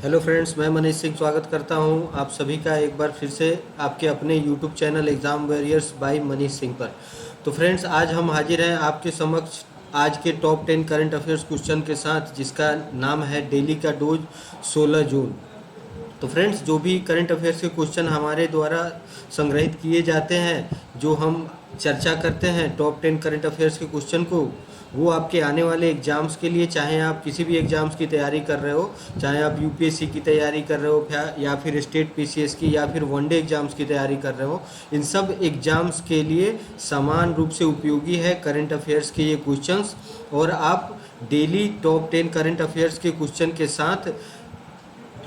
Hello friends, मैं मनीष सिंह स्वागत करता हूं आप सभी का एक बार फिर से आपके अपने YouTube channel exam warriors by Manish Singh पर। तो फ्रेंड्स, आज हम हाजिर हैं आपके समक्ष आज के टॉप 10 करंट अफेयर्स क्वेश्चन के साथ, जिसका नाम है डेली का डोज 16 जून। तो फ्रेंड्स, जो भी करंट अफेयर्स के क्वेश्चन हमारे द्वारा संग्रहित किए जाते हैं, जो हम चर्चा करते हैं टॉप 10 करंट अफेयर्स के क्वेश्चन को, वो आपके आने वाले एग्ज़ाम्स के लिए, चाहे आप किसी भी एग्ज़ाम्स की तैयारी कर रहे हो, चाहे आप यूपीएससी की तैयारी कर रहे हो या फिर स्टेट पीसीएस की या फिर वनडे एग्ज़ाम्स की तैयारी कर रहे हो, इन सब एग्ज़ाम्स के लिए समान रूप से उपयोगी है करंट अफेयर्स के ये क्वेश्चंस। और आप डेली टॉप 10 करंट अफेयर्स के क्वेश्चन के साथ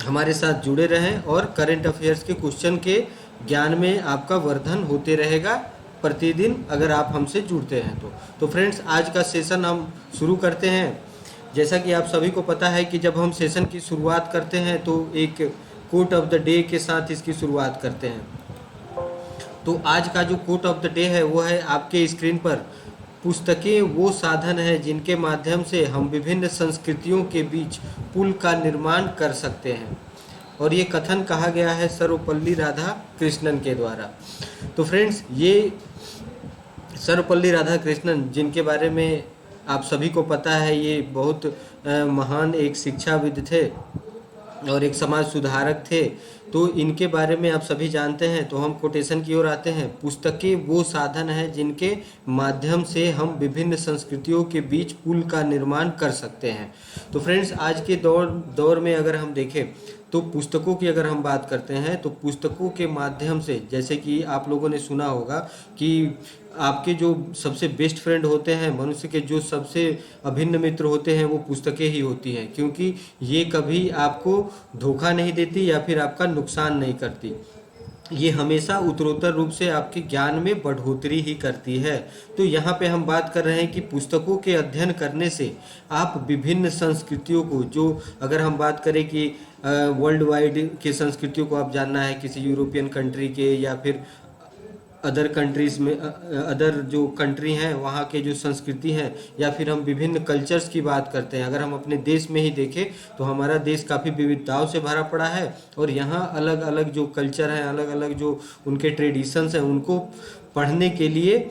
हमारे साथ जुड़े रहें और करंट अफेयर्स के क्वेश्चन के ज्ञान में आपका वर्धन होते रहेगा प्रतिदिन, अगर आप हमसे जुड़ते हैं तो फ्रेंड्स, आज का सेशन हम शुरू करते हैं। जैसा कि आप सभी को पता है कि जब हम सेशन की शुरुआत करते हैं तो एक कोट ऑफ द डे के साथ इसकी शुरुआत करते हैं। तो आज का जो कोट ऑफ द डे है वो है आपके स्क्रीन पर, पुस्तकें वो साधन है जिनके माध्यम से हम विभिन्न संस्कृतियों के बीच पुल का निर्माण कर सकते हैं। और ये कथन कहा गया है सर्वपल्ली राधाकृष्णन के द्वारा। तो फ्रेंड्स, ये सर्वपल्ली राधाकृष्णन, जिनके बारे में आप सभी को पता है, ये बहुत महान एक शिक्षाविद थे और एक समाज सुधारक थे। तो इनके बारे में आप सभी जानते हैं। तो हम कोटेशन की ओर आते हैं। पुस्तकें वो साधन है जिनके माध्यम से हम विभिन्न संस्कृतियों के बीच पुल का निर्माण कर सकते हैं। तो फ्रेंड्स, आज के दौर में अगर हम देखें तो पुस्तकों की अगर हम बात करते हैं तो पुस्तकों के माध्यम से, जैसे कि आप लोगों ने सुना होगा कि आपके जो सबसे बेस्ट फ्रेंड होते हैं, मनुष्य के जो सबसे अभिन्न मित्र होते हैं, वो पुस्तकें ही होती हैं, क्योंकि ये कभी आपको धोखा नहीं देती या फिर आपका नुकसान नहीं करती। ये हमेशा उत्तरोत्तर रूप से आपके ज्ञान में बढ़ोतरी ही करती है। तो यहाँ पे हम बात कर रहे हैं कि पुस्तकों के अध्ययन करने से आप विभिन्न संस्कृतियों को, जो अगर हम बात करें कि वर्ल्ड वाइड के संस्कृतियों को आप जानना है, किसी यूरोपियन कंट्री के या फिर अदर कंट्रीज़ में, अदर जो कंट्री हैं वहाँ के जो संस्कृति हैं, या फिर हम विभिन्न कल्चर्स की बात करते हैं। अगर हम अपने देश में ही देखें तो हमारा देश काफ़ी विविधताओं से भरा पड़ा है और यहाँ अलग अलग जो कल्चर हैं, अलग अलग जो उनके ट्रेडिशंस हैं, उनको पढ़ने के लिए,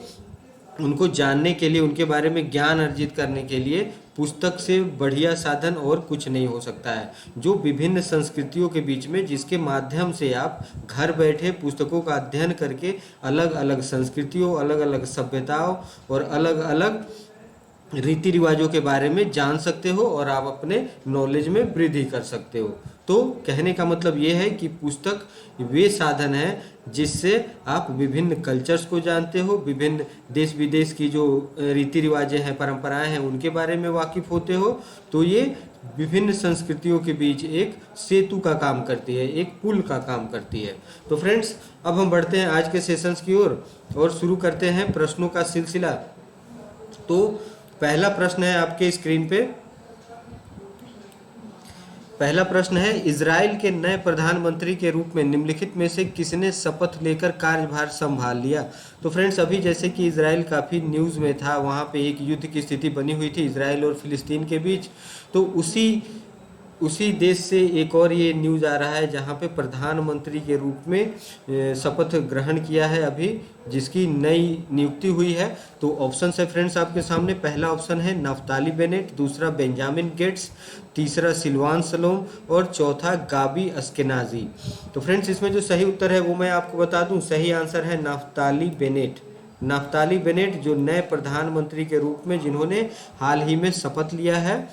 उनको जानने के लिए, उनके बारे में ज्ञान अर्जित करने के लिए पुस्तक से बढ़िया साधन और कुछ नहीं हो सकता है। जो विभिन्न संस्कृतियों के बीच में, जिसके माध्यम से आप घर बैठे पुस्तकों का अध्ययन करके अलग अलग संस्कृतियों, अलग अलग सभ्यताओं और अलग अलग रीति रिवाजों के बारे में जान सकते हो और आप अपने नॉलेज में वृद्धि कर सकते हो। तो कहने का मतलब ये है कि पुस्तक वे साधन है जिससे आप विभिन्न कल्चर्स को जानते हो, विभिन्न देश विदेश की जो रीति रिवाजें हैं, परंपराएं हैं, उनके बारे में वाकिफ होते हो। तो ये विभिन्न संस्कृतियों के बीच एक सेतु का काम करती है, एक पुल का काम करती है। तो फ्रेंड्स, अब हम बढ़ते हैं आज के सेशंस की ओर और शुरू करते हैं प्रश्नों का सिलसिला। तो पहला प्रश्न है आपके स्क्रीन पे। पहला प्रश्न है, इजराइल के नए प्रधानमंत्री के रूप में निम्नलिखित में से किसने शपथ लेकर कार्यभार संभाल लिया। तो फ्रेंड्स, अभी जैसे कि इजराइल काफ़ी न्यूज़ में था, वहाँ पे एक युद्ध की स्थिति बनी हुई थी इजराइल और फिलिस्तीन के बीच। तो उसी देश से एक और ये न्यूज़ आ रहा है जहाँ पे प्रधानमंत्री के रूप में शपथ ग्रहण किया है अभी, जिसकी नई नियुक्ति हुई है। तो ऑप्शन है फ्रेंड्स आपके सामने। पहला ऑप्शन है नफ्ताली बेनेट, दूसरा बेंजामिन गेट्स, तीसरा सिल्वान सलोम और चौथा गाबी अस्केनाजी। तो फ्रेंड्स, इसमें जो सही उत्तर है वो मैं आपको बता दूं, सही आंसर है नफ्ताली बेनेट। नफ्ताली बेनेट जो नए प्रधानमंत्री के रूप में, जिन्होंने हाल ही में शपथ लिया है,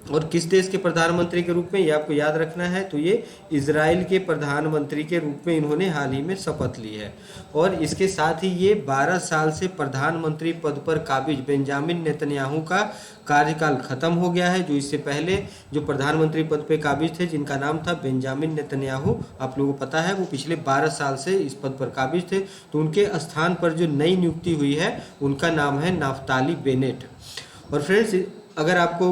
और किस देश के प्रधानमंत्री के रूप में, ये आपको याद रखना है। तो ये इजराइल के प्रधानमंत्री के रूप में इन्होंने हाल ही में शपथ ली है। और इसके साथ ही ये 12 साल से प्रधानमंत्री पद पर काबिज बेंजामिन नेतन्याहू का कार्यकाल खत्म हो गया है। जो इससे पहले जो प्रधानमंत्री पद पे काबिज थे, जिनका नाम था बेंजामिन नेतन्याहू, आप लोगों को पता है, वो पिछले 12 साल से इस पद पर काबिज थे। तो उनके स्थान पर जो नई नियुक्ति हुई है उनका नाम है नफ्ताली बेनेट। और फ्रेंड्स, अगर आपको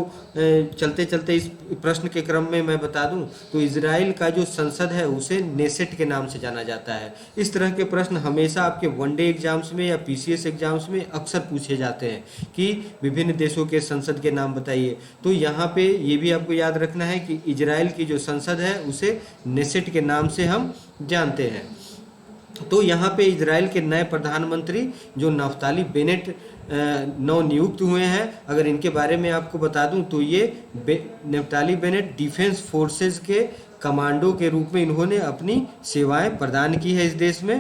चलते चलते इस प्रश्न के क्रम में मैं बता दूं तो इजराइल का जो संसद है उसे नेसेट के नाम से जाना जाता है। इस तरह के प्रश्न हमेशा आपके वनडे एग्जाम्स में या पीसीएस एग्जाम्स में अक्सर पूछे जाते हैं कि विभिन्न देशों के संसद के नाम बताइए। तो यहाँ पे ये भी आपको याद रखना है कि इजराइल की जो संसद है उसे नेसेट के नाम से हम जानते हैं। तो यहाँ पे इजराइल के नए प्रधानमंत्री जो नफ्ताली बेनेट नवनियुक्त हुए हैं, अगर इनके बारे में आपको बता दूं तो ये नफ्ताली बेनेट डिफेंस फोर्सेस के कमांडो के रूप में इन्होंने अपनी सेवाएं प्रदान की है इस देश में।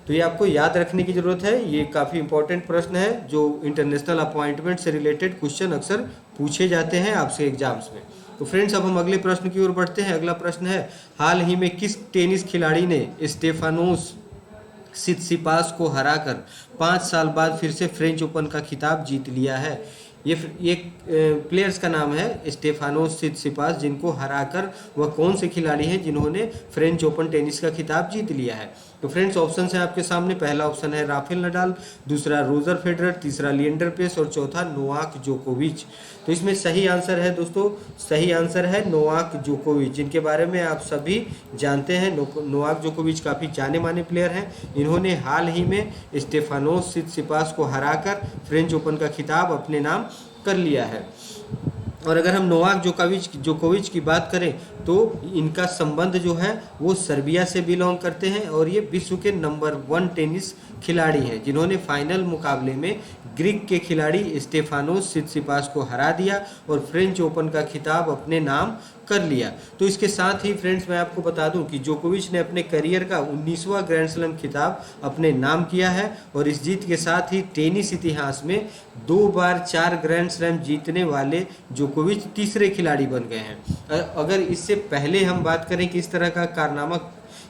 तो ये आपको याद रखने की ज़रूरत है। ये काफ़ी इंपॉर्टेंट प्रश्न है जो इंटरनेशनल अपॉइंटमेंट से रिलेटेड क्वेश्चन अक्सर पूछे जाते हैं आपसे एग्जाम्स में। तो फ्रेंड्स अब हम अगले प्रश्न की ओर बढ़ते हैं। अगला प्रश्न है, हाल ही में किस टेनिस खिलाड़ी ने स्टेफानोस सित्सिपास को हराकर 5 साल बाद फिर से फ्रेंच ओपन का खिताब जीत लिया है? ये प्लेयर्स का नाम है स्टेफानोस सित्सिपास, जिनको हराकर वह कौन से खिलाड़ी हैं जिन्होंने फ्रेंच ओपन टेनिस का खिताब जीत लिया है? तो फ्रेंड्स ऑप्शन है आपके सामने। पहला ऑप्शन है राफेल नडाल, दूसरा रोजर फेडरर, तीसरा लिएंडर पेस और चौथा नोवाक जोकोविच। तो इसमें सही आंसर है दोस्तों, सही आंसर है नोवाक जोकोविच, जिनके बारे में आप सभी जानते हैं। नोवाक जोकोविच काफ़ी जाने माने प्लेयर हैं। इन्होंने हाल ही में स्टेफानोस सित्सिपास को हराकर फ्रेंच ओपन का खिताब अपने नाम कर लिया है। और अगर हम नोवाक जोकोविच की बात करें तो इनका संबंध जो है वो सर्बिया से बिलोंग करते हैं और ये विश्व के नंबर 1 टेनिस खिलाड़ी हैं जिन्होंने फाइनल मुकाबले में ग्रीक के खिलाड़ी स्टेफानोस सित्सिपास को हरा दिया और फ्रेंच ओपन का खिताब अपने नाम कर लिया। तो इसके साथ ही फ्रेंड्स मैं आपको बता दूं कि जोकोविच ने अपने करियर का 19वां ग्रैंड स्लैम खिताब अपने नाम किया है और इस जीत के साथ ही टेनिस इतिहास में 2 बार 4 ग्रैंड स्लैम जीतने वाले जोकोविच तीसरे खिलाड़ी बन गए हैं। अगर इससे पहले हम बात करें कि इस तरह का कारनामा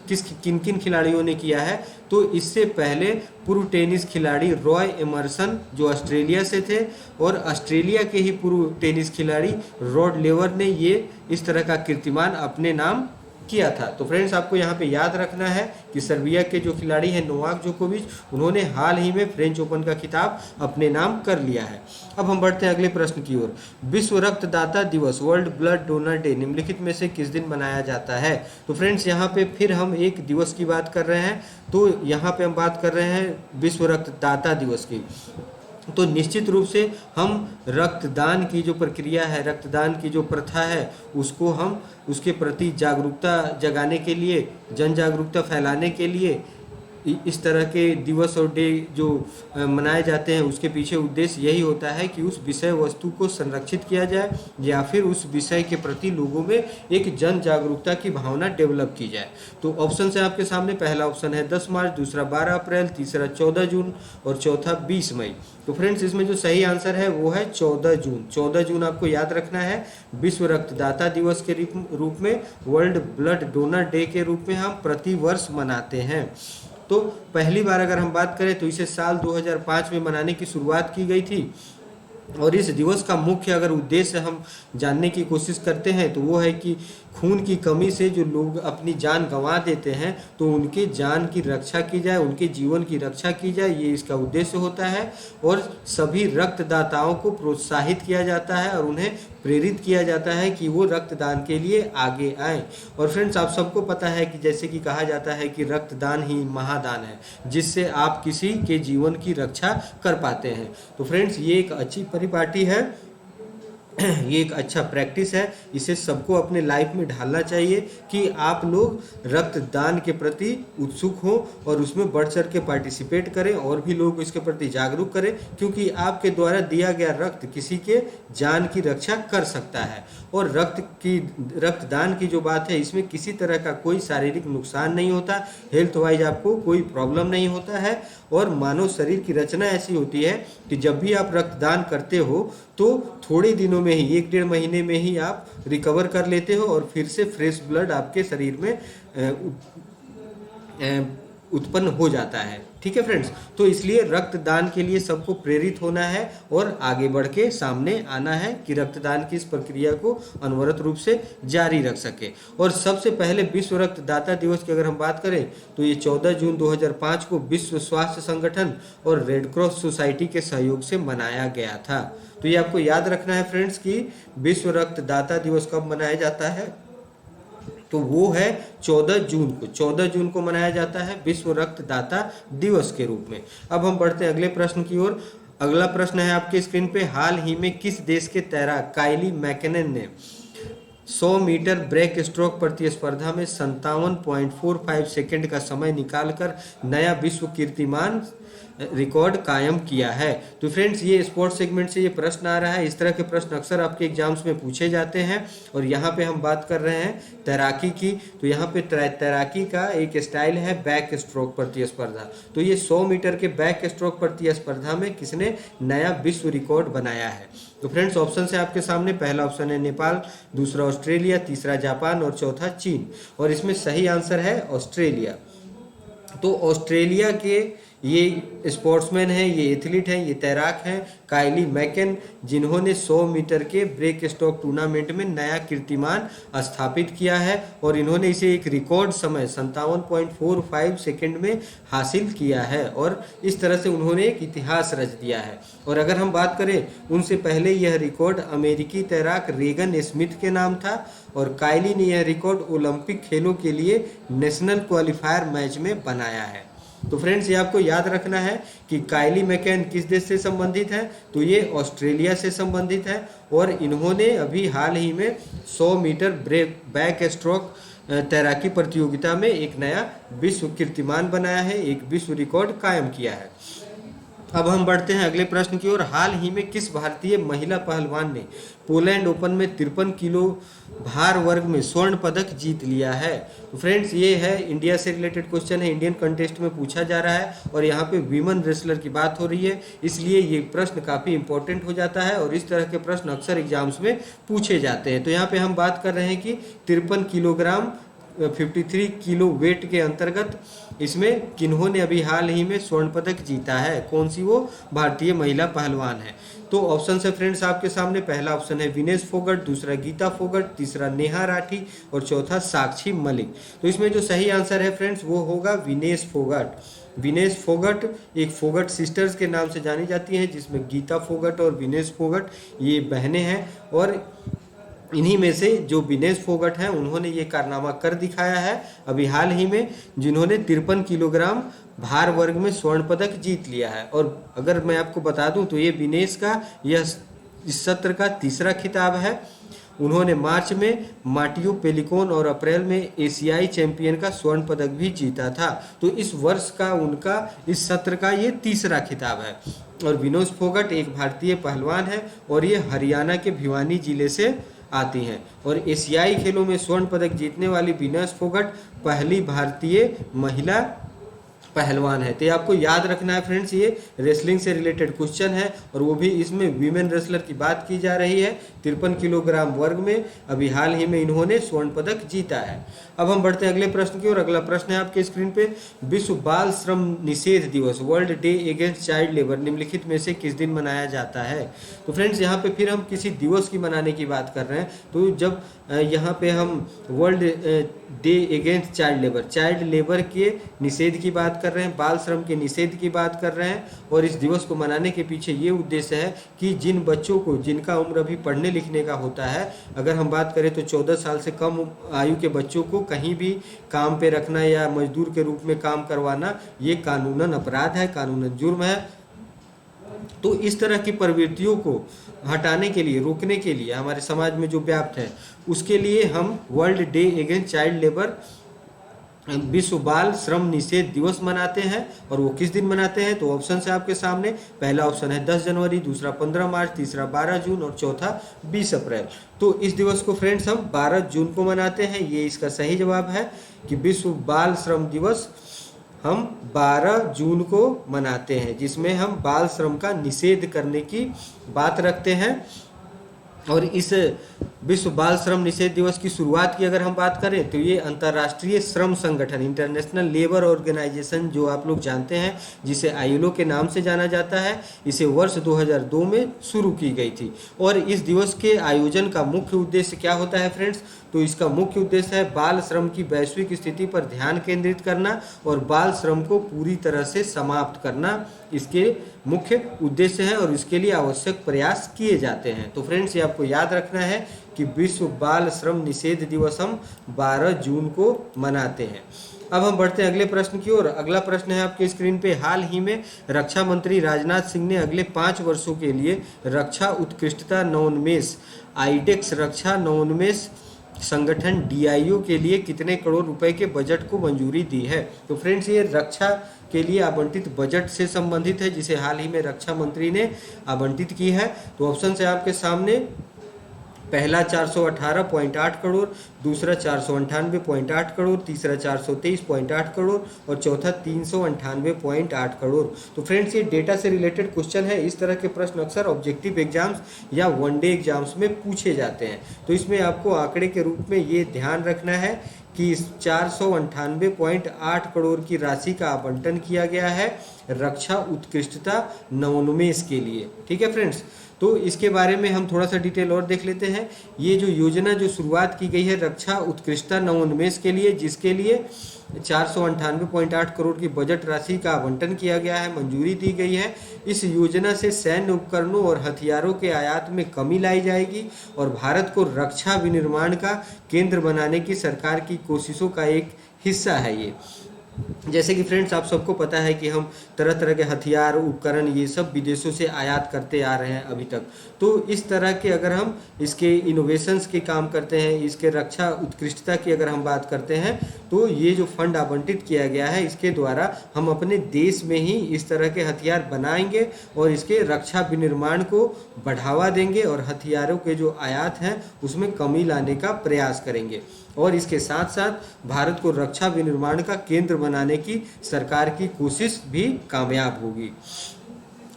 किन किन खिलाड़ियों ने किया है, तो इससे पहले पूर्व टेनिस खिलाड़ी रॉय एमरसन जो ऑस्ट्रेलिया से थे और ऑस्ट्रेलिया के ही पूर्व टेनिस खिलाड़ी रॉड लेवर ने ये इस तरह का कीर्तिमान अपने नाम किया था। तो फ्रेंड्स आपको यहाँ पे याद रखना है कि सर्बिया के जो खिलाड़ी हैं नोवाक जोकोविच, उन्होंने हाल ही में फ्रेंच ओपन का खिताब अपने नाम कर लिया है। अब हम बढ़ते हैं अगले प्रश्न की ओर। विश्व रक्तदाता दिवस, वर्ल्ड ब्लड डोनर डे, निम्नलिखित में से किस दिन मनाया जाता है? तो फ्रेंड्स यहाँ पे फिर हम एक दिवस की बात कर रहे हैं। तो यहाँ पे हम बात कर रहे हैं विश्व रक्तदाता दिवस की। तो निश्चित रूप से हम रक्तदान की जो प्रक्रिया है, रक्तदान की जो प्रथा है, उसको हम उसके प्रति जागरूकता जगाने के लिए, जन जागरूकता फैलाने के लिए इस तरह के दिवस और डे जो मनाए जाते हैं, उसके पीछे उद्देश्य यही होता है कि उस विषय वस्तु को संरक्षित किया जाए या फिर उस विषय के प्रति लोगों में एक जन जागरूकता की भावना डेवलप की जाए। तो ऑप्शन है आपके सामने। पहला ऑप्शन है 10 मार्च, दूसरा 12 अप्रैल, तीसरा 14 जून और चौथा 20 मई। तो फ्रेंड्स इसमें जो सही आंसर है वो है 14 जून। 14 जून आपको याद रखना है। विश्व रक्तदाता दिवस के रूप में, वर्ल्ड ब्लड डोनर डे के रूप में हम प्रति वर्ष मनाते हैं। तो पहली बार अगर हम बात करें तो इसे साल 2005 में मनाने की शुरुआत की गई थी और इस दिवस का मुख्य अगर उद्देश्य हम जानने की कोशिश करते हैं तो वो है कि खून की कमी से जो लोग अपनी जान गंवा देते हैं तो उनके जान की रक्षा की जाए, उनके जीवन की रक्षा की जाए, ये इसका उद्देश्य होता है। और सभी रक्तदाताओं को प्रोत्साहित किया जाता है और उन्हें प्रेरित किया जाता है कि वो रक्तदान के लिए आगे आएं। और फ्रेंड्स आप सबको पता है कि जैसे कि कहा जाता है कि रक्तदान ही महादान है, जिससे आप किसी के जीवन की रक्षा कर पाते हैं। तो फ्रेंड्स ये एक अच्छी परिपाटी है, ये एक अच्छा प्रैक्टिस है, इसे सबको अपने लाइफ में ढालना चाहिए कि आप लोग रक्तदान के प्रति उत्सुक हो और उसमें बढ़ चढ़ के पार्टिसिपेट करें और भी लोग इसके प्रति जागरूक करें, क्योंकि आपके द्वारा दिया गया रक्त किसी के जान की रक्षा कर सकता है। और रक्तदान की जो बात है, इसमें किसी तरह का कोई शारीरिक नुकसान नहीं होता, हेल्थ वाइज आपको कोई प्रॉब्लम नहीं होता है। और मानव शरीर की रचना ऐसी होती है कि जब भी आप रक्तदान करते हो तो थोड़े दिनों में ही, 1-1.5 महीने में ही आप रिकवर कर लेते हो और फिर से फ्रेश ब्लड आपके शरीर में उत्पन्न हो जाता है। ठीक है फ्रेंड्स, तो इसलिए रक्तदान के लिए सबको प्रेरित होना है और आगे बढ़ के सामने आना है कि रक्तदान की इस प्रक्रिया को अनवरत रूप से जारी रख सके। और सबसे पहले विश्व रक्तदाता दिवस की अगर हम बात करें तो ये 14 जून 2005 को विश्व स्वास्थ्य संगठन और रेड क्रॉस सोसाइटी के सहयोग से मनाया गया था। तो ये आपको याद रखना है फ्रेंड्स कि विश्व रक्तदाता दिवस कब मनाया जाता है, तो वो है 14 जून को। 14 जून को मनाया जाता है विश्व रक्तदाता दिवस के रूप में। अब हम बढ़ते हैं अगले प्रश्न की ओर। अगला प्रश्न है आपके स्क्रीन पे, हाल ही में किस देश के तैराक काइली मैकेनन ने 100 मीटर ब्रेक स्ट्रोक प्रतिस्पर्धा में 57.45 सेकंड का समय निकालकर नया विश्व कीर्तिमान रिकॉर्ड कायम किया है। तो फ्रेंड्स, ये स्पोर्ट्स सेगमेंट से ये प्रश्न आ रहा है। इस तरह के प्रश्न अक्सर आपके एग्जाम्स में पूछे जाते हैं। और यहाँ पे हम बात कर रहे हैं तैराकी की। तो यहाँ पे तैराकी का एक स्टाइल है बैक स्ट्रोक प्रतिस्पर्धा। तो ये 100 मीटर के बैक स्ट्रोक प्रतिस्पर्धा में किसने नया विश्व रिकॉर्ड बनाया है? तो फ्रेंड्स, ऑप्शन है आपके सामने। पहला ऑप्शन है नेपाल, दूसरा ऑस्ट्रेलिया, तीसरा जापान और चौथा चीन। और इसमें सही आंसर है ऑस्ट्रेलिया। तो ऑस्ट्रेलिया के ये स्पोर्ट्समैन हैं, ये एथलीट हैं, ये तैराक हैं काइली मैकेन, जिन्होंने 100 मीटर के ब्रेक स्ट्रोक टूर्नामेंट में नया कीर्तिमान स्थापित किया है। और इन्होंने इसे एक रिकॉर्ड समय 57.45 सेकंड में हासिल किया है। और इस तरह से उन्होंने एक इतिहास रच दिया है। और अगर हम बात करें, उनसे पहले यह रिकॉर्ड अमेरिकी तैराक रेगन स्मिथ के नाम था। और काइली ने यह रिकॉर्ड ओलंपिक खेलों के लिए नेशनल क्वालिफायर मैच में बनाया है। तो फ्रेंड्स, ये आपको याद रखना है कि काइली मैकेन किस देश से संबंधित है, तो ये ऑस्ट्रेलिया से संबंधित है। और इन्होंने अभी हाल ही में 100 मीटर बैक स्ट्रोक तैराकी प्रतियोगिता में एक नया विश्व कीर्तिमान बनाया है, एक विश्व रिकॉर्ड कायम किया है। अब हम बढ़ते हैं अगले प्रश्न की ओर। हाल ही में किस भारतीय महिला पहलवान ने पोलैंड ओपन में 53 किलो भार वर्ग में स्वर्ण पदक जीत लिया है? तो फ्रेंड्स, ये है इंडिया से रिलेटेड क्वेश्चन है, इंडियन कंटेस्ट में पूछा जा रहा है। और यहाँ पे वीमेन रेसलर की बात हो रही है, इसलिए ये प्रश्न काफ़ी इंपॉर्टेंट हो जाता है। और इस तरह के प्रश्न अक्सर एग्जाम्स में पूछे जाते हैं। तो यहाँ पे हम बात कर रहे हैं कि 53 किलोग्राम 53 किलो वेट के अंतर्गत इसमें किन्होंने अभी हाल ही में स्वर्ण पदक जीता है? कौन सी वो भारतीय महिला पहलवान है? तो ऑप्शन है फ्रेंड्स आपके सामने। पहला ऑप्शन है विनेश फोगट, दूसरा गीता फोगट, तीसरा नेहा राठी और चौथा साक्षी मलिक। तो इसमें जो सही आंसर है फ्रेंड्स वो होगा विनेश फोगट। विनेश फोगट एक फोगट सिस्टर्स के नाम से जानी जाती हैं, जिसमें गीता फोगट और विनेश फोगट ये बहनें हैं। और इन्हीं में से जो विनेश फोगट हैं उन्होंने ये कारनामा कर दिखाया है अभी हाल ही में, जिन्होंने 53 किलोग्राम भार वर्ग में स्वर्ण पदक जीत लिया है। और अगर मैं आपको बता दूं तो ये विनेश का यह इस सत्र का तीसरा खिताब है। उन्होंने मार्च में माटियो पेलिकोन और अप्रैल में एशियाई चैंपियन का स्वर्ण पदक भी जीता था। तो इस वर्ष का उनका इस सत्र का ये तीसरा खिताब है। और विनेश फोगट एक भारतीय पहलवान है और ये हरियाणा के भिवानी जिले से आती हैं। और एशियाई खेलों में स्वर्ण पदक जीतने वाली विनेश फोगट पहली भारतीय महिला पहलवान है। तो ये आपको याद रखना है फ्रेंड्स, ये रेसलिंग से रिलेटेड क्वेश्चन है और वो भी इसमें वीमेन रेसलर की बात की जा रही है। 53 किलोग्राम वर्ग में अभी हाल ही में इन्होंने स्वर्ण पदक जीता है। अब हम बढ़ते हैं अगले प्रश्न की ओर। अगला प्रश्न है आपके स्क्रीन पे, विश्व बाल श्रम निषेध दिवस world day against child labour निम्नलिखित में से किस दिन मनाया जाता है? तो फ्रेंड्स, यहाँ पे फिर हम किसी दिवस की मनाने की बात कर रहे हैं। तो जब यहाँ पे हम world day against child labour के निषेध की बात कर रहे हैं, बाल श्रम के निषेध की बात कर रहे हैं। और इस दिवस को मनाने के पीछे ये उद्देश्य है कि जिन बच्चों को जिनका उम्र अभी पढ़ने लिखने का होता है, अगर हम बात करें तो 14 साल से कम आयु के बच्चों को कहीं भी काम पे रखना या मजदूर के रूप में काम करवाना ये कानूनन अपराध है, कानूनन जुर्म है। तो इस तरह की प्रवृत्तियों को हटाने के लिए, रोकने के लिए, हमारे समाज में जो व्याप्त है उसके लिए हम world day against child labour विश्व बाल श्रम निषेध दिवस मनाते हैं। और वो किस दिन मनाते हैं? तो ऑप्शन है आपके सामने। पहला ऑप्शन है 10 जनवरी, दूसरा 15 मार्च, तीसरा 12 जून और चौथा 20 अप्रैल। तो इस दिवस को फ्रेंड्स हम 12 जून को मनाते हैं। ये इसका सही जवाब है कि विश्व बाल श्रम दिवस हम 12 जून को मनाते हैं, जिसमें हम बाल श्रम का निषेध करने की बात रखते हैं। और इस विश्व बाल श्रम निषेध दिवस की शुरुआत की अगर हम बात करें तो ये अंतर्राष्ट्रीय श्रम संगठन इंटरनेशनल लेबर ऑर्गेनाइजेशन, जो आप लोग जानते हैं, जिसे आईएलओ के नाम से जाना जाता है, इसे वर्ष 2002 में शुरू की गई थी। और इस दिवस के आयोजन का मुख्य उद्देश्य क्या होता है फ्रेंड्स? तो इसका मुख्य उद्देश्य है बाल श्रम की वैश्विक स्थिति पर ध्यान केंद्रित करना और बाल श्रम को पूरी तरह से समाप्त करना इसके मुख्य उद्देश्य है और इसके लिए आवश्यक प्रयास किए जाते हैं। तो फ्रेंड्स, ये आपको याद रखना है कि विश्व बाल श्रम निषेध दिवस हम 12 जून को मनाते हैं। अब हम बढ़ते हैं अगले प्रश्न की ओर। अगला प्रश्न है आपके स्क्रीन पे। हाल ही में रक्षा मंत्री राजनाथ सिंह ने अगले 5 वर्षों के लिए रक्षा उत्कृष्टता नवोन्मेष आईडेक्स रक्षा नवोन्मेष संगठन डीआईओ के लिए कितने करोड़ रुपए के बजट को मंजूरी दी है? तो फ्रेंड्स, ये रक्षा के लिए आवंटित बजट से संबंधित है, जिसे हाल ही में रक्षा मंत्री ने आवंटित की है। तो ऑप्शन है आपके सामने, पहला 418.8 करोड़, दूसरा 498.8 करोड़, तीसरा 423.8 करोड़ और चौथा 398.8 करोड़। तो फ्रेंड्स, ये डेटा से रिलेटेड क्वेश्चन है। इस तरह के प्रश्न अक्सर ऑब्जेक्टिव एग्जाम्स या वनडे एग्जाम्स में पूछे जाते हैं। तो इसमें आपको आंकड़े के रूप में ये ध्यान रखना है कि इस 498.8 करोड़ की राशि का आवंटन किया गया है रक्षा उत्कृष्टता नवोन्मेष के लिए। ठीक है फ्रेंड्स, तो इसके बारे में हम थोड़ा सा डिटेल और देख लेते हैं। ये जो योजना जो शुरुआत की गई है रक्षा उत्कृष्टता नवोन्मेष के लिए, जिसके लिए 498.8 करोड़ की बजट राशि का आवंटन किया गया है, मंजूरी दी गई है। इस योजना से सैन्य उपकरणों और हथियारों के आयात में कमी लाई जाएगी और भारत को रक्षा विनिर्माण का केंद्र बनाने की सरकार की कोशिशों का एक हिस्सा है ये। जैसे कि फ्रेंड्स, आप सबको पता है कि हम तरह तरह के हथियार उपकरण ये सब विदेशों से आयात करते आ रहे हैं अभी तक। तो इस तरह के अगर हम इसके इनोवेशंस के काम करते हैं, इसके रक्षा उत्कृष्टता की अगर हम बात करते हैं, तो ये जो फंड आवंटित किया गया है इसके द्वारा हम अपने देश में ही इस तरह के हथियार बनाएंगे और इसके रक्षा विनिर्माण को बढ़ावा देंगे और हथियारों के जो आयात हैं उसमें कमी लाने का प्रयास करेंगे और इसके साथ साथ भारत को रक्षा विनिर्माण का केंद्र बनाने की सरकार की कोशिश भी कामयाब होगी।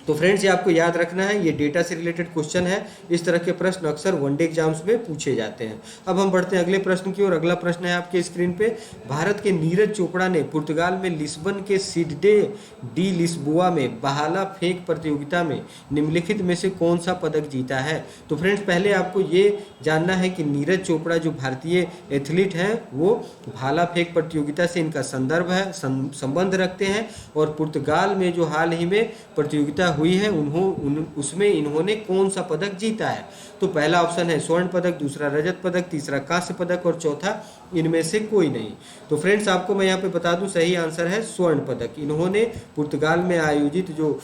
तो फ्रेंड्स, ये आपको याद रखना है, ये डेटा से रिलेटेड क्वेश्चन है। इस तरह के प्रश्न अक्सर वनडे एग्जाम्स में पूछे जाते हैं। अब हम बढ़ते हैं अगले प्रश्न की ओर। अगला प्रश्न है आपके स्क्रीन पे। भारत के नीरज चोपड़ा ने पुर्तगाल में लिस्बन के सिडडे डी लिस्बोआ में भाला फेंक प्रतियोगिता में निम्नलिखित में से कौन सा पदक जीता है? तो फ्रेंड्स, पहले आपको ये जानना है कि नीरज चोपड़ा जो भारतीय एथलीट हैं वो भाला फेंक प्रतियोगिता से इनका संदर्भ है, संबंध रखते हैं और पुर्तगाल में जो हाल ही में प्रतियोगिता हुई है उसमें इन्होंने कौन सा पदक जीता है? तो पहला ऑप्शन है स्वर्ण पदक, दूसरा रजत पदक, तीसरा कांस्य पदक और चौथा इनमें से कोई नहीं। तो फ्रेंड्स, आपको मैं यहाँ पे बता दूं, सही आंसर है स्वर्ण पदक। इन्होंने पुर्तगाल में आयोजित जो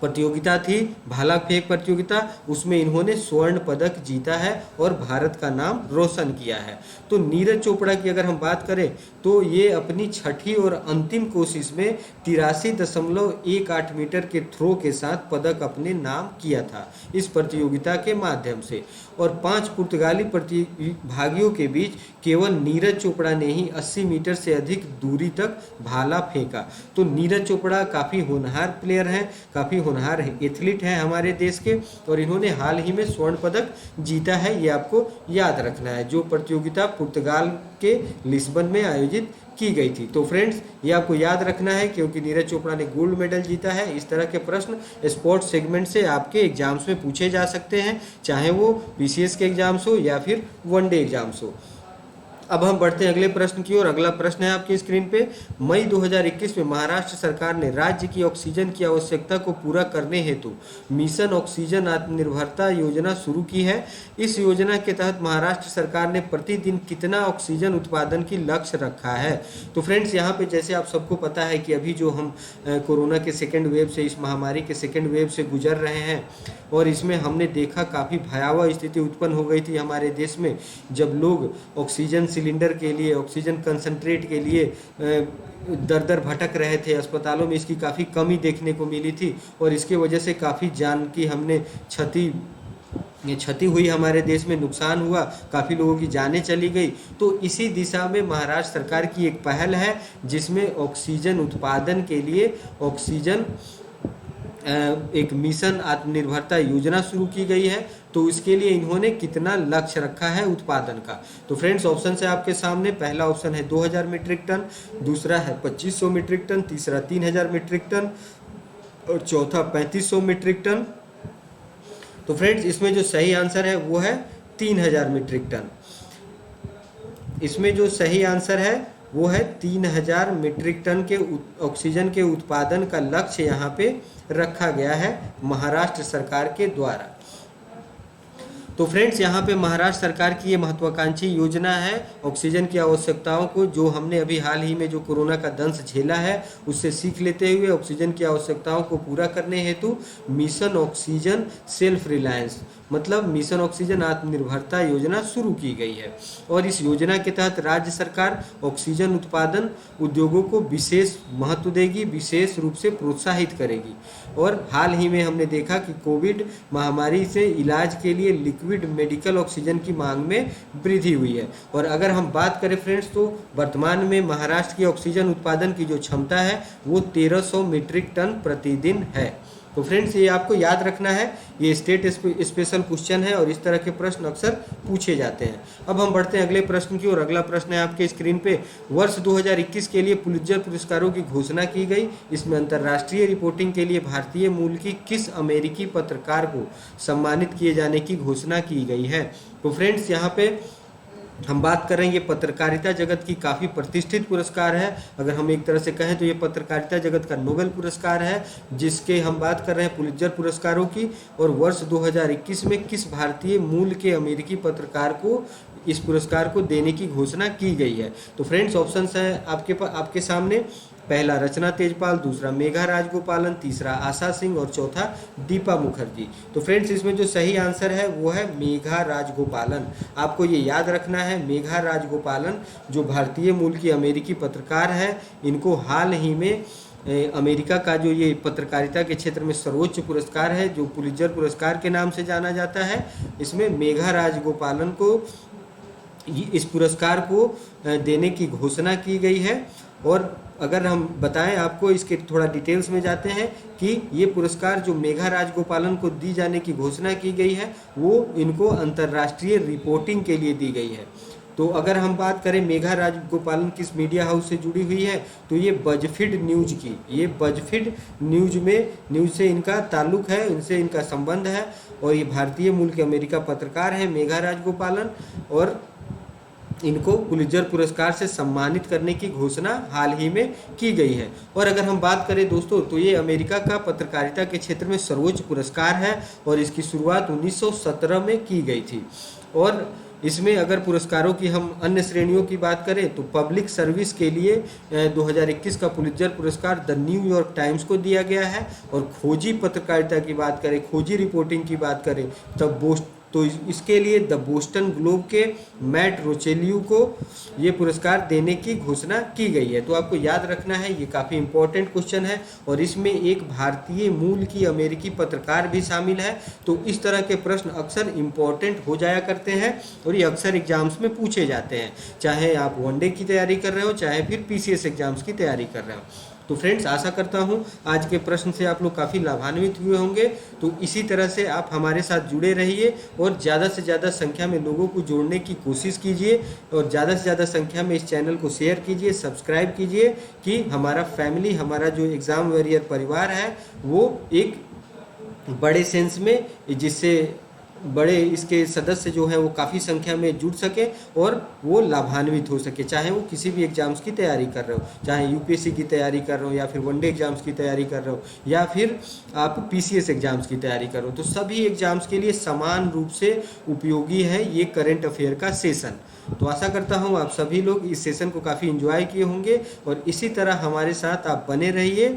प्रतियोगिता थी भाला फेंक प्रतियोगिता, उसमें इन्होंने स्वर्ण पदक जीता है और भारत का नाम रोशन किया है। तो नीरज चोपड़ा की अगर हम बात करें तो ये अपनी छठी और अंतिम कोशिश में 83.18 मीटर के थ्रो के साथ पदक अपने नाम किया था इस प्रतियोगिता के माध्यम से। और 5 पुर्तगाली प्रतिभागियों के बीच केवल नीरज चोपड़ा ने ही 80 मीटर से अधिक दूरी तक भाला फेंका। तो नीरज चोपड़ा काफ़ी होनहार प्लेयर हैं, काफ़ी होनहार एथलीट हैं हमारे देश के और इन्होंने हाल ही में स्वर्ण पदक जीता है। ये आपको याद रखना है, जो प्रतियोगिता पुर्तगाल के लिस्बन में आयोजित की गई थी। तो फ्रेंड्स, ये आपको याद रखना है क्योंकि नीरज चोपड़ा ने गोल्ड मेडल जीता है। इस तरह के प्रश्न स्पोर्ट्स सेगमेंट से आपके एग्जाम्स में पूछे जा सकते हैं, चाहे वो बीसीएस के एग्जाम्स हो या फिर वनडे एग्जाम्स हो। अब हम बढ़ते हैं अगले प्रश्न की ओर। अगला प्रश्न है आपकी स्क्रीन पे। मई 2021 में महाराष्ट्र सरकार ने राज्य की ऑक्सीजन की आवश्यकता को पूरा करने हेतु मिशन ऑक्सीजन आत्मनिर्भरता योजना शुरू की है। इस योजना के तहत महाराष्ट्र सरकार ने प्रतिदिन कितना ऑक्सीजन उत्पादन की लक्ष्य रखा है? तो फ्रेंड्स, यहाँ पे जैसे आप सबको पता है कि अभी जो हम कोरोना के सेकेंड वेव से, इस महामारी के सेकेंड वेव से गुजर रहे हैं और इसमें हमने देखा काफ़ी भयावह स्थिति उत्पन्न हो गई थी हमारे देश में, जब लोग ऑक्सीजन सिलेंडर के लिए, ऑक्सीजन कंसंट्रेट के लिए दर दर भटक रहे थे। अस्पतालों में इसकी काफ़ी कमी देखने को मिली थी और इसके वजह से काफ़ी जान की हमने क्षति हुई, हमारे देश में नुकसान हुआ, काफ़ी लोगों की जानें चली गई। तो इसी दिशा में महाराष्ट्र सरकार की एक पहल है जिसमें ऑक्सीजन उत्पादन के लिए ऑक्सीजन एक मिशन आत्मनिर्भरता योजना शुरू की गई है। तो तो इसके लिए इन्होंने कितना लक्ष्य रखा है उत्पादन का। तो फ्रेंड्स ऑप्शन है आपके सामने, पहला ऑप्शन है 2000 मीट्रिक टन, दूसरा है 2500 मीट्रिक टन, तीसरा 3000 मीट्रिक टन और चौथा 3500 मीट्रिक टन। तो फ्रेंड्स इसमें जो सही आंसर है वो है 3000 मीट्रिक टन। इसमें जो सही आंसर है वो है 3000 मीट्रिक टन के ऑक्सीजन के उत्पादन का लक्ष्य यहाँ पे रखा गया है महाराष्ट्र सरकार के द्वारा। तो फ्रेंड्स यहाँ पे महाराष्ट्र सरकार की ये महत्वाकांक्षी योजना है ऑक्सीजन की आवश्यकताओं को, जो हमने अभी हाल ही में जो कोरोना का दंश झेला है उससे सीख लेते हुए ऑक्सीजन की आवश्यकताओं को पूरा करने हेतु मिशन ऑक्सीजन सेल्फ रिलायंस मतलब मिशन ऑक्सीजन आत्मनिर्भरता योजना शुरू की गई है। और इस योजना के तहत राज्य सरकार ऑक्सीजन उत्पादन उद्योगों को विशेष महत्व देगी, विशेष रूप से प्रोत्साहित करेगी। और हाल ही में हमने देखा कि कोविड महामारी से इलाज के लिए लिक्विड मेडिकल ऑक्सीजन की मांग में वृद्धि हुई है। और अगर हम बात करें फ्रेंड्स तो वर्तमान में महाराष्ट्र की ऑक्सीजन उत्पादन की जो क्षमता है वो 1300 मीट्रिक टन प्रतिदिन है। तो फ्रेंड्स ये आपको याद रखना है, ये स्टेट स्पेशल क्वेश्चन है और इस तरह के प्रश्न अक्सर पूछे जाते हैं। अब हम बढ़ते हैं अगले प्रश्न की ओर। अगला प्रश्न है आपके स्क्रीन पे, वर्ष 2021 के लिए पुलित्जर पुरस्कारों की घोषणा की गई। इसमें अंतर्राष्ट्रीय रिपोर्टिंग के लिए भारतीय मूल की किस अमेरिकी पत्रकार को सम्मानित किए जाने की घोषणा की गई है। तो फ्रेंड्स यहाँ पे हम बात कर रहे हैं, ये पत्रकारिता जगत की काफ़ी प्रतिष्ठित पुरस्कार है। अगर हम एक तरह से कहें तो ये पत्रकारिता जगत का नोबेल पुरस्कार है, जिसके हम बात कर रहे हैं पुलित्जर पुरस्कारों की। और वर्ष 2021 में किस भारतीय मूल के अमेरिकी पत्रकार को इस पुरस्कार को देने की घोषणा की गई है। तो फ्रेंड्स ऑप्शंस है आपके सामने, पहला रचना तेजपाल, दूसरा मेघा राजगोपालन, तीसरा आशा सिंह और चौथा दीपा मुखर्जी। तो फ्रेंड्स इसमें जो सही आंसर है वो है मेघा राजगोपालन। आपको ये याद रखना है, मेघा राजगोपालन जो भारतीय मूल की अमेरिकी पत्रकार है, इनको हाल ही में अमेरिका का जो ये पत्रकारिता के क्षेत्र में सर्वोच्च पुरस्कार है जो पुलित्जर पुरस्कार के नाम से जाना जाता है, इसमें मेघा राजगोपालन को इस पुरस्कार को देने की घोषणा की गई है। और अगर हम बताएं आपको, इसके थोड़ा डिटेल्स में जाते हैं कि ये पुरस्कार जो मेघा राजगोपालन को दी जाने की घोषणा की गई है वो इनको अंतर्राष्ट्रीय रिपोर्टिंग के लिए दी गई है। तो अगर हम बात करें मेघा राजगोपालन किस मीडिया हाउस से जुड़ी हुई है, तो ये बजफीड न्यूज की, ये बजफीड न्यूज से इनका ताल्लुक है, इनसे इनका संबंध है। और ये भारतीय मूल के अमेरिका पत्रकार हैं मेघा राजगोपालन, और इनको पुलित्जर पुरस्कार से सम्मानित करने की घोषणा हाल ही में की गई है। और अगर हम बात करें दोस्तों तो ये अमेरिका का पत्रकारिता के क्षेत्र में सर्वोच्च पुरस्कार है और इसकी शुरुआत 1917 में की गई थी। और इसमें अगर पुरस्कारों की हम अन्य श्रेणियों की बात करें तो पब्लिक सर्विस के लिए 2021 का पुलित्जर पुरस्कार द न्यूयॉर्क टाइम्स को दिया गया है। और खोजी पत्रकारिता की बात करें, खोजी रिपोर्टिंग की बात करें तो इसके लिए द बोस्टन ग्लोब के मैट रोचेलियो को ये पुरस्कार देने की घोषणा की गई है। तो आपको याद रखना है, ये काफ़ी इंपॉर्टेंट क्वेश्चन है और इसमें एक भारतीय मूल की अमेरिकी पत्रकार भी शामिल है। तो इस तरह के प्रश्न अक्सर इंपॉर्टेंट हो जाया करते हैं और ये अक्सर एग्जाम्स में पूछे जाते हैं, चाहे आप वनडे की तैयारी कर रहे हो चाहे फिर PCS एग्जाम्स की तैयारी कर रहे हो। तो फ्रेंड्स आशा करता हूँ आज के प्रश्न से आप लोग काफ़ी लाभान्वित हुए होंगे। तो इसी तरह से आप हमारे साथ जुड़े रहिए और ज़्यादा से ज़्यादा संख्या में लोगों को जोड़ने की कोशिश कीजिए और ज़्यादा से ज़्यादा संख्या में इस चैनल को शेयर कीजिए, सब्सक्राइब कीजिए कि हमारा फैमिली, हमारा जो एग्ज़ाम वॉरियर परिवार है वो एक बड़े सेंस में, जिससे बड़े इसके सदस्य जो हैं वो काफ़ी संख्या में जुड़ सके और वो लाभान्वित हो सके, चाहे वो किसी भी एग्ज़ाम्स की तैयारी कर रहे हो, चाहे UPSC की तैयारी कर रहे हो या फिर वनडे एग्ज़ाम्स की तैयारी कर रहे हो या फिर आप PCS एग्ज़ाम्स की तैयारी कर रहे हो। तो सभी एग्ज़ाम्स के लिए समान रूप से उपयोगी है ये करंट अफेयर का सेशन। तो आशा करता हूँ आप सभी लोग इस सेशन को काफ़ी एंजॉय किए होंगे और इसी तरह हमारे साथ आप बने रहिए।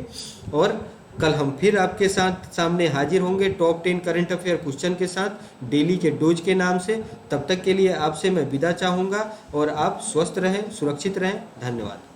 और कल हम फिर आपके साथ सामने हाजिर होंगे टॉप 10 करंट अफेयर क्वेश्चन के साथ डेली के डोज के नाम से। तब तक के लिए आपसे मैं विदा चाहूँगा और आप स्वस्थ रहें, सुरक्षित रहें। धन्यवाद।